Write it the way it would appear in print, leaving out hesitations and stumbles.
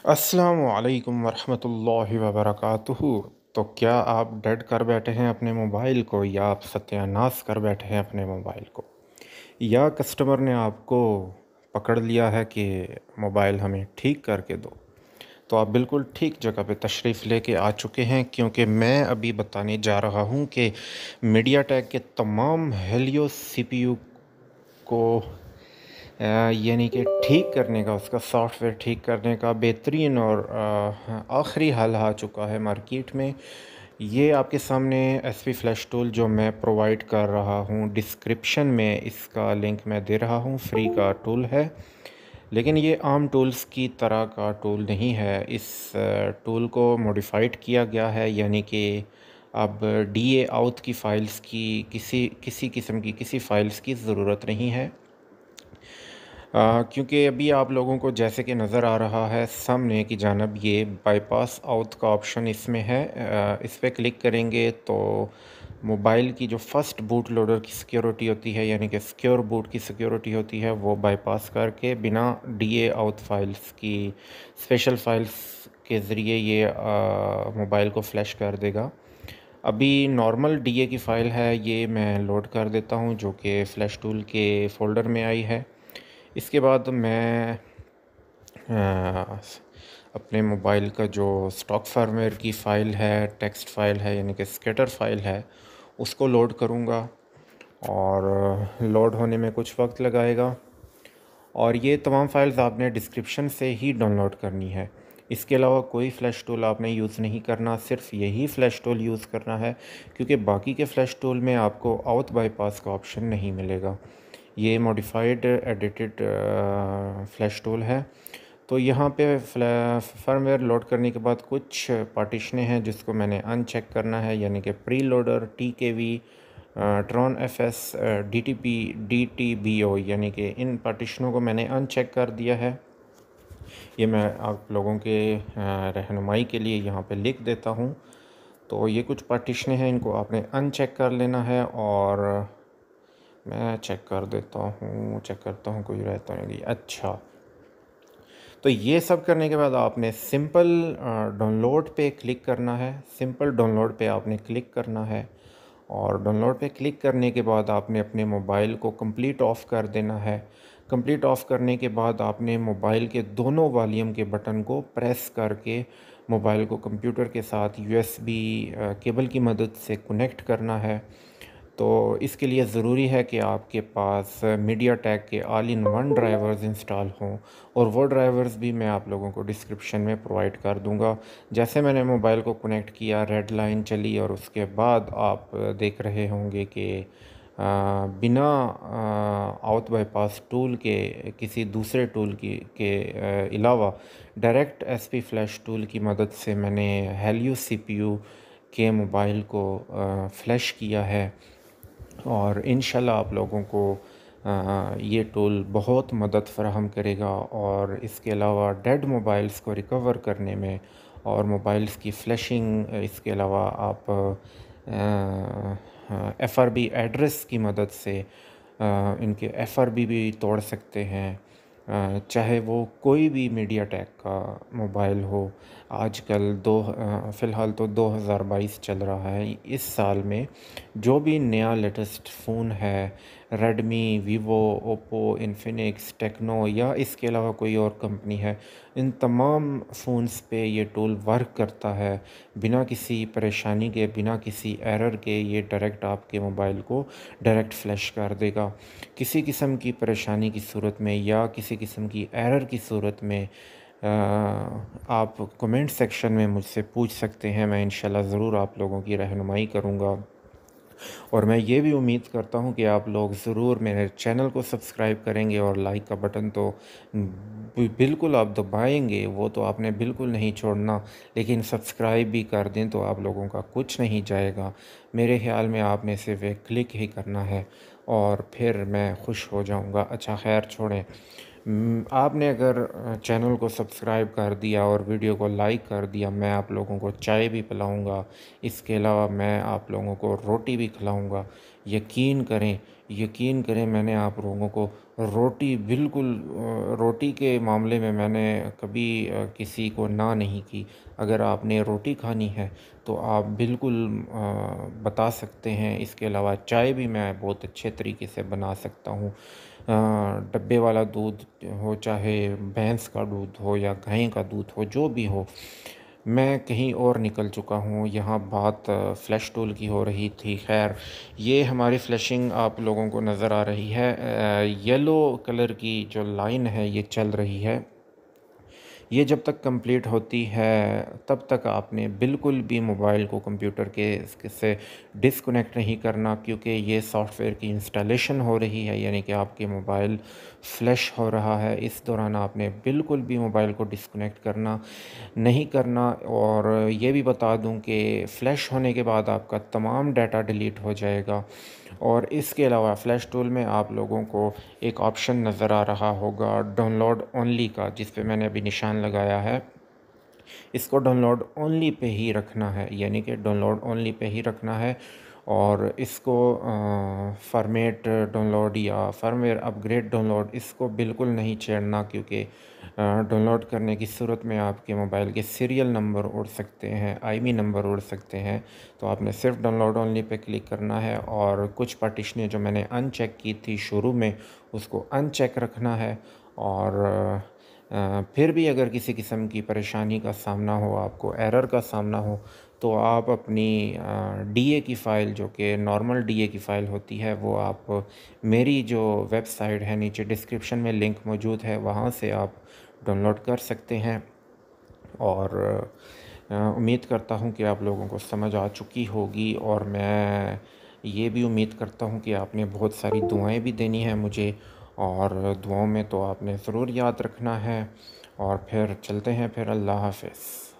अस्सलामुअलैकुम वरहमतुल्लाहि वबरकातुहू। तो क्या आप डेड कर बैठे हैं अपने मोबाइल को, या आप सत्यानाश कर बैठे हैं अपने मोबाइल को, या कस्टमर ने आपको पकड़ लिया है कि मोबाइल हमें ठीक करके दो? तो आप बिल्कुल ठीक जगह पे तशरीफ़ लेके आ चुके हैं, क्योंकि मैं अभी बताने जा रहा हूँ कि मीडियाटेक के तमाम हेलियो सीपीयू को यानी कि ठीक करने का, उसका सॉफ्टवेयर ठीक करने का बेहतरीन और आखिरी हल आ चुका है मार्केट में। ये आपके सामने एसपी फ्लैश टूल जो मैं प्रोवाइड कर रहा हूँ, डिस्क्रिप्शन में इसका लिंक मैं दे रहा हूँ, फ्री का टूल है। लेकिन ये आम टूल्स की तरह का टूल नहीं है। इस टूल को मॉडिफाइड किया गया है, यानी कि अब डीए आउट की फ़ाइल्स की किसी किसी किस्म की किसी फ़ाइल्स की ज़रूरत नहीं है। क्योंकि अभी आप लोगों को जैसे कि नज़र आ रहा है सामने की जानब, ये बाईपास आउट का ऑप्शन इसमें है। इस पर क्लिक करेंगे तो मोबाइल की जो फ़र्स्ट बूट लोडर की सिक्योरिटी होती है, यानी कि सिक्योर बूट की सिक्योरिटी होती है, वो बाईपास करके बिना डीए आउट फाइल्स की स्पेशल फ़ाइल्स के ज़रिए ये मोबाइल को फ्लैश कर देगा। अभी नॉर्मल डीए की फ़ाइल है, ये मैं लोड कर देता हूँ, जो कि फ़्लैश टूल के फ़ोल्डर में आई है। इसके बाद मैं अपने मोबाइल का जो स्टॉक फर्मवेयर की फ़ाइल है, टेक्स्ट फ़ाइल है, यानी कि स्केटर फ़ाइल है, उसको लोड करूँगा। और लोड होने में कुछ वक्त लगाएगा। और ये तमाम फ़ाइल्स आपने डिस्क्रिप्शन से ही डाउनलोड करनी है। इसके अलावा कोई फ़्लैश टूल आपने यूज़ नहीं करना, सिर्फ यही फ़्लैश टूल यूज़ करना है, क्योंकि बाकी के फ़्लैश टूल में आपको आउट बाईपास का ऑप्शन नहीं मिलेगा। ये मॉडिफाइड एडिटेड फ़्लैश टूल है। तो यहाँ पे फर्मवेयर लोड करने के बाद कुछ पार्टीशनें हैं जिसको मैंने अनचेक करना है, यानी कि preloader, TKV, Tron FS, DTP, DTBO, यानी कि इन पार्टीशनों को मैंने अनचेक कर दिया है। ये मैं आप लोगों के रहनुमाई के लिए यहाँ पे लिख देता हूँ। तो ये कुछ पार्टीशनें हैं, इनको आपने अनचेक कर लेना है। और मैं चेक कर देता हूँ, चेक करता हूँ कोई रहता नहीं। अच्छा, तो ये सब करने के बाद आपने सिंपल डाउनलोड पे क्लिक करना है। सिंपल डाउनलोड पे आपने क्लिक करना है, और डाउनलोड पे क्लिक करने के बाद आपने अपने मोबाइल को कंप्लीट ऑफ़ कर देना है। कंप्लीट ऑफ़ करने के बाद आपने मोबाइल के दोनों वॉल्यूम के बटन को प्रेस करके मोबाइल को कंप्यूटर के साथ यूएसबी केबल की मदद से कनेक्ट करना है। तो इसके लिए ज़रूरी है कि आपके पास मीडियाटेक के all in one drivers install हों, और वो ड्राइवर्स भी मैं आप लोगों को डिस्क्रिप्शन में प्रोवाइड कर दूंगा। जैसे मैंने मोबाइल को कनेक्ट किया, रेड लाइन चली, और उसके बाद आप देख रहे होंगे कि बिना आउट बाईपास टूल के, किसी दूसरे टूल की के अलावा डायरेक्ट एसपी फ्लैश टूल की मदद से मैंने हेलियो सीपीयू के मोबाइल को फ्लैश किया है। और इंशाल्लाह आप लोगों को ये टूल बहुत मदद फ़राहम करेगा। और इसके अलावा डेड मोबाइल्स को रिकवर करने में, और मोबाइल्स की फ्लैशिंग, इसके अलावा आप एफआरबी एड्रेस की मदद से इनके एफआरबी भी तोड़ सकते हैं। चाहे वो कोई भी मीडियाटेक का मोबाइल हो। आजकल फ़िलहाल तो 2022 चल रहा है। इस साल में जो भी नया लेटेस्ट फ़ोन है, Redmi, Vivo, Oppo, Infinix, Tecno, या इसके अलावा कोई और कंपनी है, इन तमाम फ़ोन्स पे ये टूल वर्क करता है। बिना किसी परेशानी के, बिना किसी एरर के ये डायरेक्ट आपके मोबाइल को डायरेक्ट फ्लैश कर देगा। किसी किस्म की परेशानी की सूरत में, या किसी किस्म की एरर की सूरत में आप कमेंट सेक्शन में मुझसे पूछ सकते हैं। मैं इंशाल्लाह ज़रूर आप लोगों की रहनुमाई करूँगा। और मैं ये भी उम्मीद करता हूँ कि आप लोग ज़रूर मेरे चैनल को सब्सक्राइब करेंगे, और लाइक का बटन तो बिल्कुल आप दबाएंगे, वो तो आपने बिल्कुल नहीं छोड़ना। लेकिन सब्सक्राइब भी कर दें तो आप लोगों का कुछ नहीं जाएगा। मेरे ख़्याल में आपने सिर्फ एक क्लिक ही करना है, और फिर मैं खुश हो जाऊँगा। अच्छा, खैर छोड़ें। आपने अगर चैनल को सब्सक्राइब कर दिया और वीडियो को लाइक कर दिया, मैं आप लोगों को चाय भी पिलाऊंगा। इसके अलावा मैं आप लोगों को रोटी भी खिलाऊंगा। यकीन करें, यकीन करें मैंने आप लोगों को रोटी बिल्कुल रोटी के मामले में मैंने कभी किसी को ना नहीं की। अगर आपने रोटी खानी है तो आप बिल्कुल बता सकते हैं। इसके अलावा चाय भी मैं बहुत अच्छे तरीके से बना सकता हूँ। डब्बे वाला दूध हो, चाहे भैंस का दूध हो या गाय का दूध हो, जो भी हो। मैं कहीं और निकल चुका हूँ, यहाँ बात फ़्लैश टूल की हो रही थी। ख़ैर, ये हमारी फ़्लैशिंग आप लोगों को नज़र आ रही है। येलो कलर की जो लाइन है ये चल रही है। ये जब तक कंप्लीट होती है तब तक आपने बिल्कुल भी मोबाइल को कंप्यूटर के से डिस्कनेक्ट नहीं करना, क्योंकि ये सॉफ्टवेयर की इंस्टॉलेशन हो रही है, यानी कि आपके मोबाइल फ्लैश हो रहा है। इस दौरान आपने बिल्कुल भी मोबाइल को डिस्कनेक्ट करना नहीं करना। और ये भी बता दूं कि फ़्लैश होने के बाद आपका तमाम डाटा डिलीट हो जाएगा। और इसके अलावा फ़्लैश टूल में आप लोगों को एक ऑप्शन नज़र आ रहा होगा डाउनलोड ओनली का, जिस पे मैंने अभी निशान लगाया है। इसको डाउनलोड ओनली पे ही रखना है, यानी कि डाउनलोड ओनली पे ही रखना है। और इसको फॉर्मेट डाउनलोड या फर्मवेयर अपग्रेड डाउनलोड इसको बिल्कुल नहीं छेड़ना, क्योंकि डाउनलोड करने की सूरत में आपके मोबाइल के सीरियल नंबर उड़ सकते हैं, आईएमईआई नंबर उड़ सकते हैं। तो आपने सिर्फ डाउनलोड ओनली पे क्लिक करना है। और कुछ पार्टीशनें जो मैंने अनचेक की थी शुरू में, उसको अनचेक रखना है। और फिर भी अगर किसी किस्म की परेशानी का सामना हो, आपको एरर का सामना हो, तो आप अपनी डीए की फ़ाइल, जो कि नॉर्मल डीए की फ़ाइल होती है, वो आप मेरी जो वेबसाइट है, नीचे डिस्क्रिप्शन में लिंक मौजूद है, वहाँ से आप डाउनलोड कर सकते हैं। और उम्मीद करता हूँ कि आप लोगों को समझ आ चुकी होगी। और मैं ये भी उम्मीद करता हूँ कि आपने बहुत सारी दुआएं भी देनी है मुझे, और दुआओं में तो आपने ज़रूर याद रखना है। और फिर चलते हैं, फिर अल्लाह हाफ़िज़।